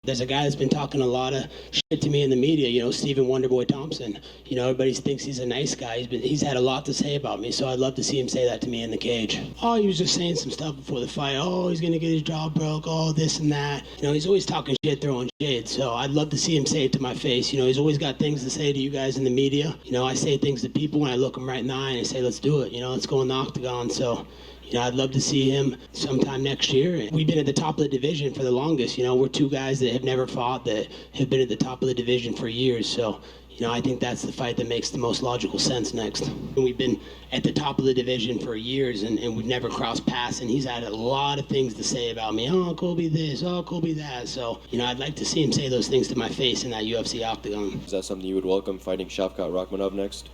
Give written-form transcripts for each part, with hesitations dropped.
There's a guy that's been talking a lot of shit to me in the media, Stephen Wonderboy Thompson. Everybody thinks he's a nice guy. He's had a lot to say about me, so I'd love to see him say that to me in the cage. Oh, he was just saying some stuff before the fight. Oh, he's going to get his jaw broke. Oh, this and that. He's always talking shit, throwing shade, so I'd love to see him say it to my face. He's always got things to say to you guys in the media. I say things to people when I look them right in the eye and I say, let's do it. Let's go in the octagon, so... I'd love to see him sometime next year. We've been at the top of the division for the longest. We're two guys that have never fought, that have been at the top of the division for years. So, I think that's the fight that makes the most logical sense next. And we've been at the top of the division for years, and we've never crossed paths. And he's had a lot of things to say about me. Oh, Colby this, oh, Colby that. So, I'd like to see him say those things to my face in that UFC octagon. Is that something you would welcome, fighting Shavkat Rakhmonov next?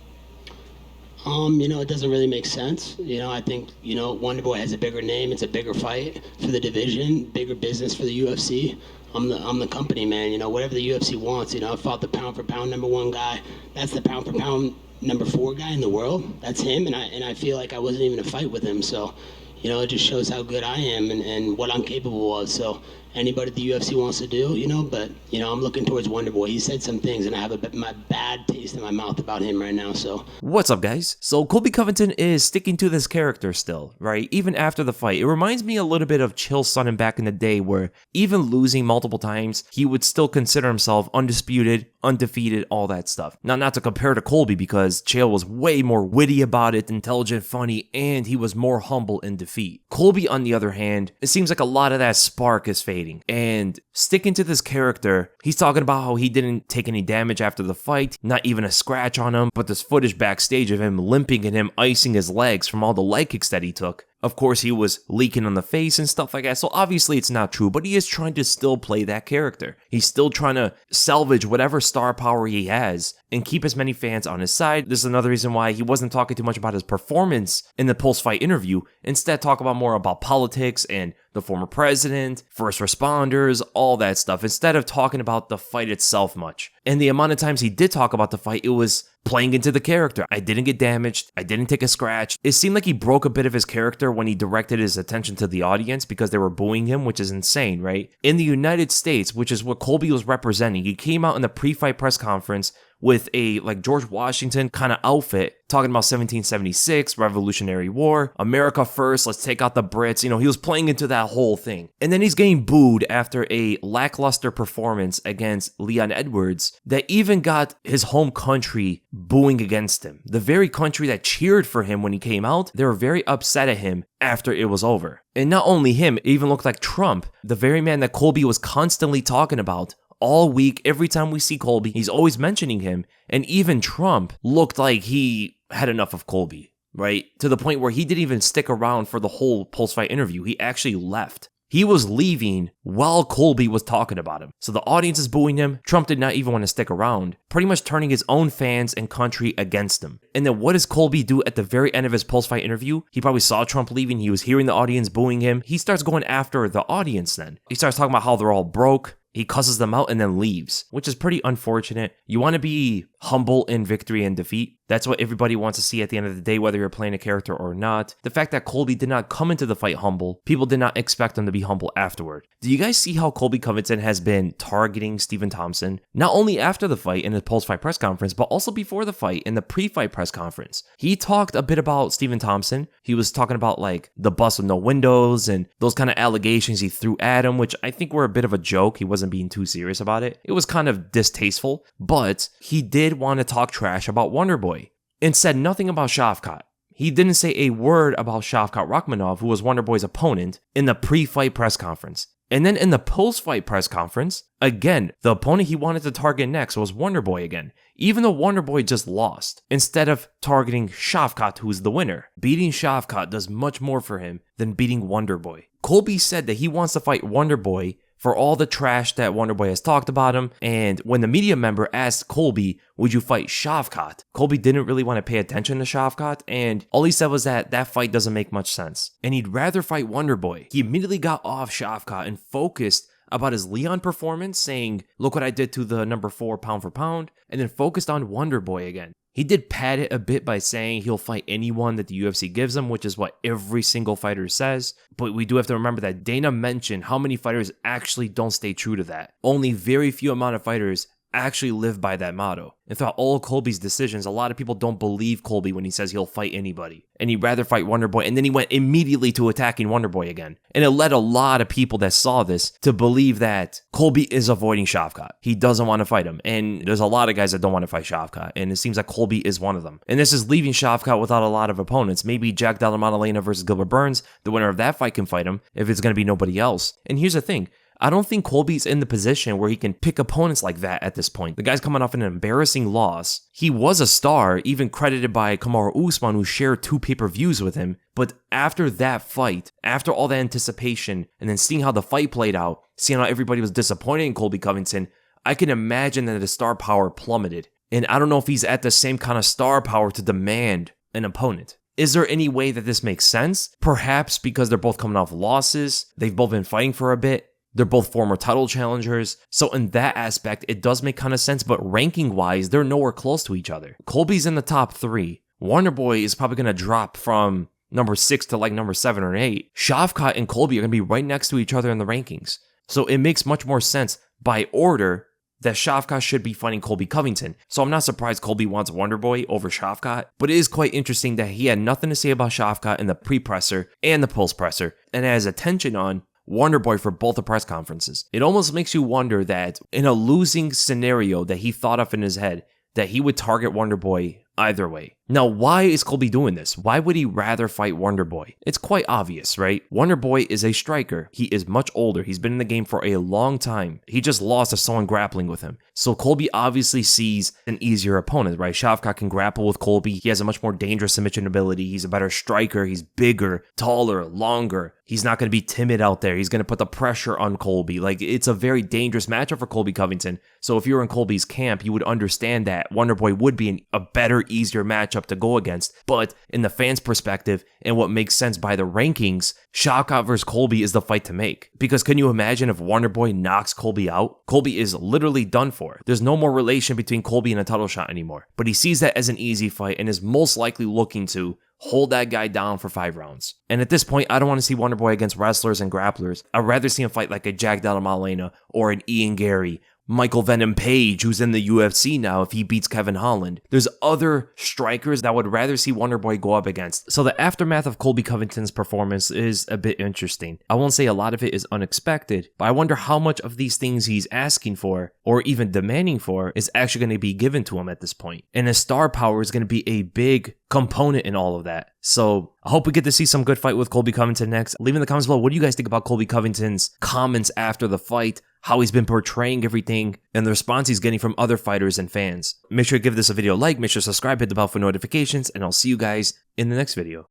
It doesn't really make sense. I think, Wonderboy has a bigger name. It's a bigger fight for the division, bigger business for the UFC. I'm the company, man. Whatever the UFC wants. I fought the pound for pound number 1 guy. That's the pound for pound number 4 guy in the world. That's him, and I feel like I wasn't even in a fight with him. So, it just shows how good I am and what I'm capable of. So anybody the UFC wants to do, but, I'm looking towards Wonderboy. He said some things, and I have my bad taste in my mouth about him right now, so. What's up, guys? So Colby Covington is sticking to this character still, right? Even after the fight. It reminds me a little bit of Chael Sonnen back in the day, where even losing multiple times, he would still consider himself undisputed, undefeated, all that stuff. Now, not to compare to Colby, because Chael was way more witty about it, intelligent, funny, and he was more humble in defeat. Colby, on the other hand, it seems like a lot of that spark is fading. And sticking to this character, he's talking about how he didn't take any damage after the fight, not even a scratch on him, but this footage backstage of him limping and him icing his legs from all the leg kicks that he took. Of course, he was leaking on the face and stuff like that, so obviously it's not true, but he is trying to still play that character. He's still trying to salvage whatever star power he has and keep as many fans on his side. This is another reason why he wasn't talking too much about his performance in the post-fight interview. Instead, talk about more about politics and the former president, first responders, all that stuff, instead of talking about the fight itself much. And the amount of times he did talk about the fight, it was playing into the character. I didn't get damaged. I didn't take a scratch. It seemed like he broke a bit of his character when he directed his attention to the audience because they were booing him, which is insane, right? In the United States, which is what Colby was representing, he came out in the pre-fight press conference with a George Washington kind of outfit, talking about 1776, Revolutionary War, America first, let's take out the Brits. He was playing into that whole thing. And then he's getting booed after a lackluster performance against Leon Edwards that even got his home country booing against him. The very country that cheered for him when he came out, they were very upset at him after it was over. And not only him, it even looked like Trump, the very man that Colby was constantly talking about all week. Every time we see Colby, he's always mentioning him. And even Trump looked like he had enough of Colby, right? To the point where he didn't even stick around for the whole post-fight interview. He actually left. He was leaving while Colby was talking about him. So the audience is booing him. Trump did not even want to stick around, pretty much turning his own fans and country against him. And then what does Colby do at the very end of his post-fight interview? He probably saw Trump leaving. He was hearing the audience booing him. He starts going after the audience then. He starts talking about how they're all broke. He cusses them out and then leaves, which is pretty unfortunate. You want to be humble in victory and defeat. That's what everybody wants to see at the end of the day, whether you're playing a character or not. The fact that Colby did not come into the fight humble, people did not expect him to be humble afterward. Do you guys see how Colby Covington has been targeting Stephen Thompson? Not only after the fight in the post-fight press conference, but also before the fight in the pre-fight press conference. He talked a bit about Stephen Thompson. He was talking about the bus with no windows and those kind of allegations he threw at him, which I think were a bit of a joke. He wasn't being too serious about it. It was kind of distasteful, but he did want to talk trash about Wonderboy and said nothing about Shavkat. He didn't say a word about Shavkat Rakhmonov, who was Wonderboy's opponent, in the pre-fight press conference. And then in the post-fight press conference, again, the opponent he wanted to target next was Wonderboy again, even though Wonderboy just lost. Instead of targeting Shavkat, who's the winner, beating Shavkat does much more for him than beating Wonderboy. Colby said that he wants to fight Wonderboy for all the trash that Wonderboy has talked about him. And when the media member asked Colby, would you fight Shavkat? Colby didn't really want to pay attention to Shavkat, and all he said was that that fight doesn't make much sense. And he'd rather fight Wonderboy. He immediately got off Shavkat and focused about his Leon performance, saying, look what I did to the number 4 pound for pound, and then focused on Wonderboy again. He did pad it a bit by saying he'll fight anyone that the UFC gives him, which is what every single fighter says. But we do have to remember that Dana mentioned how many fighters actually don't stay true to that. Only very few amount of fighters actually live by that motto. And throughout all Colby's decisions, a lot of people don't believe Colby when he says he'll fight anybody. And he'd rather fight Wonderboy, and then he went immediately to attacking Wonderboy again. And it led a lot of people that saw this to believe that Colby is avoiding Shavkat. He doesn't want to fight him. And there's a lot of guys that don't want to fight Shavkat, and it seems like Colby is one of them. And this is leaving Shavkat without a lot of opponents. Maybe Jack Della Maddalena versus Gilbert Burns, the winner of that fight can fight him if it's going to be nobody else. And here's the thing. I don't think Colby's in the position where he can pick opponents like that at this point. The guy's coming off an embarrassing loss. He was a star, even credited by Kamaru Usman, who shared 2 pay-per-views with him. But after that fight, after all that anticipation, and then seeing how the fight played out, seeing how everybody was disappointed in Colby Covington, I can imagine that his star power plummeted. And I don't know if he's at the same kind of star power to demand an opponent. Is there any way that this makes sense? Perhaps because they're both coming off losses, they've both been fighting for a bit. They're both former title challengers. So in that aspect, it does make kind of sense, but ranking-wise, they're nowhere close to each other. Colby's in the top 3. Wonderboy is probably going to drop from number 6 to like number 7 or 8. Shavkat and Colby are going to be right next to each other in the rankings. So it makes much more sense by order that Shavkat should be fighting Colby Covington. So I'm not surprised Colby wants Wonderboy over Shavkat, but it is quite interesting that he had nothing to say about Shavkat in the pre-presser and the post-presser, and has attention on Wonderboy for both the press conferences. It almost makes you wonder that in a losing scenario that he thought of in his head, that he would target Wonderboy either way. Now, why is Colby doing this? Why would he rather fight Wonderboy? It's quite obvious, right? Wonderboy is a striker. He is much older. He's been in the game for a long time. He just lost to someone grappling with him. So Colby obviously sees an easier opponent, right? Shavkat can grapple with Colby. He has a much more dangerous submission ability. He's a better striker. He's bigger, taller, longer. He's not going to be timid out there. He's going to put the pressure on Colby. Like, it's a very dangerous matchup for Colby Covington. So if you're in Colby's camp, you would understand that Wonderboy would be a better, easier matchup to go against. But in the fans' perspective, and what makes sense by the rankings, Shavkat versus Colby is the fight to make. Because can you imagine if Wonderboy knocks Colby out? Colby is literally done for. There's no more relation between Colby and a title shot anymore. But he sees that as an easy fight and is most likely looking to hold that guy down for 5 rounds. And at this point, I don't want to see Wonderboy against wrestlers and grapplers. I'd rather see him fight like a Jack Della Maddalena or an Ian Gary, Michael Venom Page, who's in the UFC now if he beats Kevin Holland. There's other strikers that would rather see Wonderboy go up against. So the aftermath of Colby Covington's performance is a bit interesting. I won't say a lot of it is unexpected, but I wonder how much of these things he's asking for or even demanding for is actually going to be given to him at this point. And his star power is going to be a big component in all of that. So I hope we get to see some good fight with Colby Covington next. Leave in the comments below, what do you guys think about Colby Covington's comments after the fight, how he's been portraying everything, and the response he's getting from other fighters and fans. Make sure to give this a video a like, make sure to subscribe, hit the bell for notifications, and I'll see you guys in the next video.